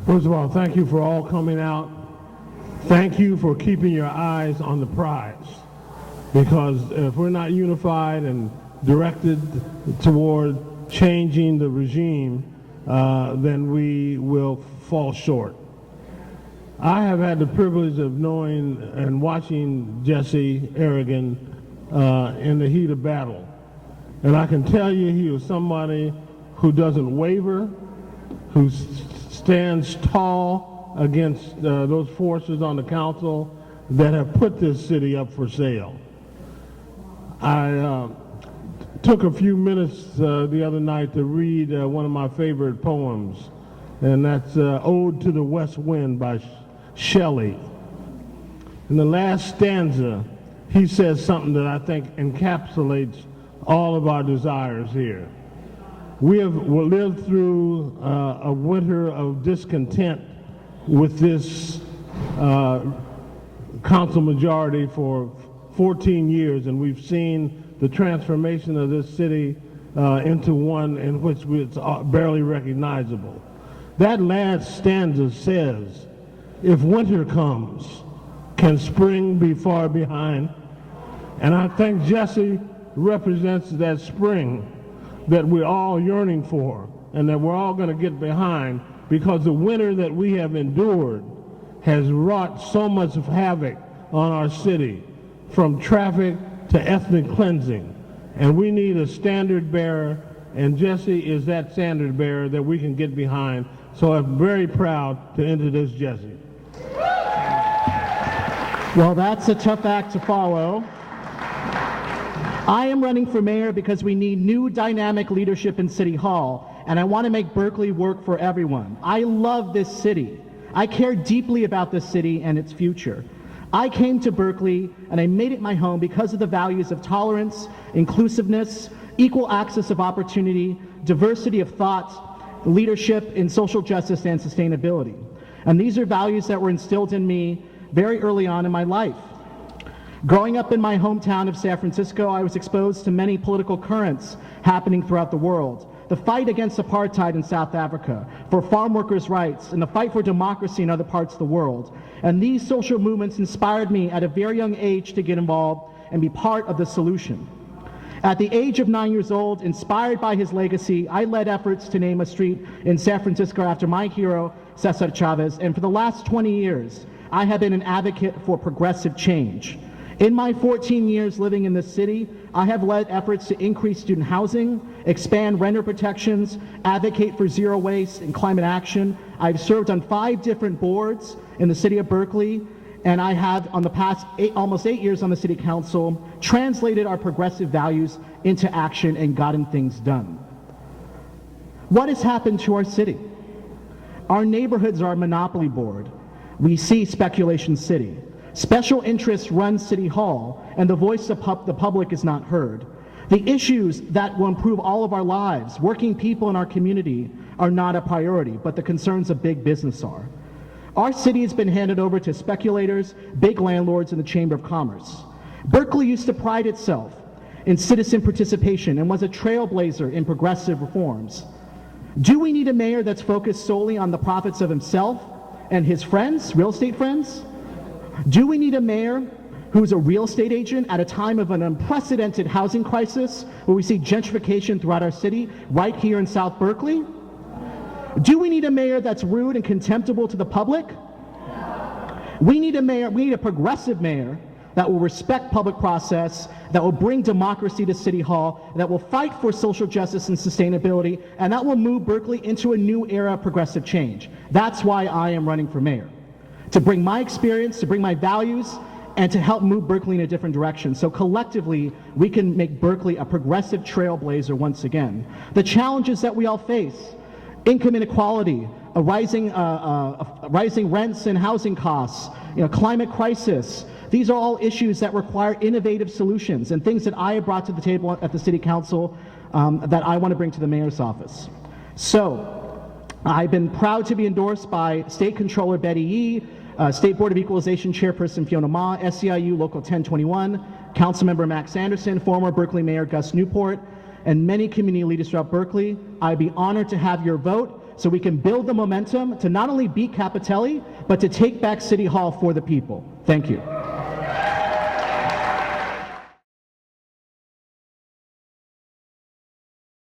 First of all, thank you for all coming out. Thank you for keeping your eyes on the prize. Because if we're not unified and directed toward changing the regime, then we will fall short. I have had the privilege of knowing and watching Jesse Arreguin in the heat of battle. And I can tell you he was somebody who doesn't waver, who stands tall against those forces on the council that have put this city up for sale. I took a few minutes the other night to read one of my favorite poems, and that's Ode to the West Wind by Shelley. In the last stanza, he says something that I think encapsulates all of our desires here. We have lived through a winter of discontent with this council majority for 14 years, and we've seen the transformation of this city into one in which it's barely recognizable. That last stanza says, if winter comes, can spring be far behind? And I think Jesse represents that spring that we're all yearning for and that we're all going to get behind, because the winter that we have endured has wrought so much of havoc on our city, from traffic to ethnic cleansing. And we need a standard bearer, and Jesse is that standard bearer that we can get behind. So I'm very proud to introduce Jesse. Well, that's a tough act to follow. I am running for mayor because we need new dynamic leadership in City Hall, and I want to make Berkeley work for everyone. I love this city. I care deeply about this city and its future. I came to Berkeley and I made it my home because of the values of tolerance, inclusiveness, equal access of opportunity, diversity of thought, leadership in social justice and sustainability. And these are values that were instilled in me very early on in my life. Growing up in my hometown of San Francisco, I was exposed to many political currents happening throughout the world. The fight against apartheid in South Africa, for farm workers' rights, and the fight for democracy in other parts of the world. And these social movements inspired me at a very young age to get involved and be part of the solution. At the age of 9 years old, inspired by his legacy, I led efforts to name a street in San Francisco after my hero, Cesar Chavez, and for the last 20 years, I have been an advocate for progressive change. In my 14 years living in this city, I have led efforts to increase student housing, expand renter protections, advocate for zero waste and climate action. I've served on 5 different boards in the city of Berkeley, and I have, on the past almost 8 years on the city council, translated our progressive values into action and gotten things done. What has happened to our city? Our neighborhoods are a monopoly board. We see speculation city. Special interests run City Hall, and the voice of the public is not heard. The issues that will improve all of our lives, working people in our community, are not a priority, but the concerns of big business are. Our city has been handed over to speculators, big landlords, and the Chamber of Commerce. Berkeley used to pride itself in citizen participation and was a trailblazer in progressive reforms. Do we need a mayor that's focused solely on the profits of himself and his friends, real estate friends? Do we need a mayor who's a real estate agent at a time of an unprecedented housing crisis where we see gentrification throughout our city right here in South Berkeley? Do we need a mayor that's rude and contemptible to the public? We need a progressive mayor that will respect public process, that will bring democracy to City Hall, that will fight for social justice and sustainability, and that will move Berkeley into a new era of progressive change. That's why I am running for mayor. To bring my experience, to bring my values, and to help move Berkeley in a different direction. So collectively, we can make Berkeley a progressive trailblazer once again. The challenges that we all face, income inequality, rising rents and housing costs, climate crisis, these are all issues that require innovative solutions and things that I have brought to the table at the City Council that I want to bring to the Mayor's office. So, I've been proud to be endorsed by State Controller Betty Yee, State Board of Equalization Chairperson Fiona Ma, SEIU Local 1021, Councilmember Max Anderson, former Berkeley Mayor Gus Newport, and many community leaders throughout Berkeley. I'd be honored to have your vote so we can build the momentum to not only beat Capitelli, but to take back City Hall for the people. Thank you.